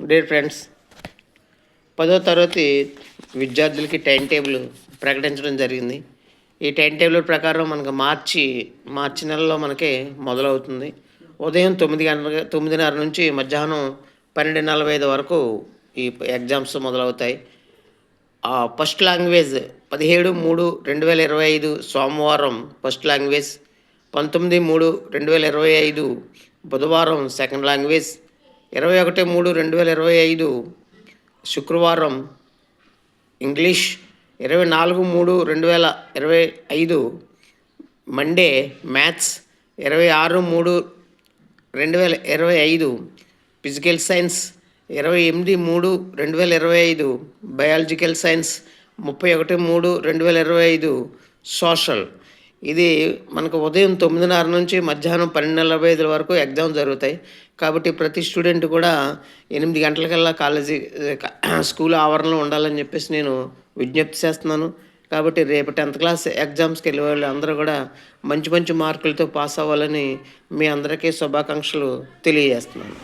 Dear friends, 10వ తరగతి విద్యార్థులకి టైం టేబుల్ ప్రకటించడం జరిగింది. ఈ టైం టేబుల్ ప్రకారం మనకు మార్చి నెలలో మనకి మొదలవుతుంది. ఉదయం 9:30 నుంచి మధ్యాహ్నం 12:45 వరకు ఈ ఎగ్జామ్స్ మొదలవుతాయి. ఫస్ట్ లాంగ్వేజ్ 17/3/2025 సోమవారం ఫస్ట్ లాంగ్వేజ్, 19/3/2025 బుధవారం సెకండ్ లాంగ్వేజ్, 21/3/2025 శుక్రవారం English, 24/3/2025 Monday maths, 26/3/2025 physical science, 28/3/2025 biological science, 31/3/2025 social. ఇది మనకు ఉదయం 9:30 నుంచి మధ్యాహ్నం 12:45 వరకు ఎగ్జామ్ జరుగుతాయి. కాబట్టి ప్రతి స్టూడెంట్ కూడా 8 గంటలకల్లా స్కూల్ ఆవరణలో ఉండాలని చెప్పేసి నేను విజ్ఞప్తి చేస్తున్నాను. కాబట్టి రేపు 10th క్లాస్ ఎగ్జామ్స్కి వెళ్ళే వాళ్ళు అందరూ కూడా మంచి మార్కులతో పాస్ అవ్వాలని మీ అందరికీ శుభాకాంక్షలు తెలియజేస్తున్నాను.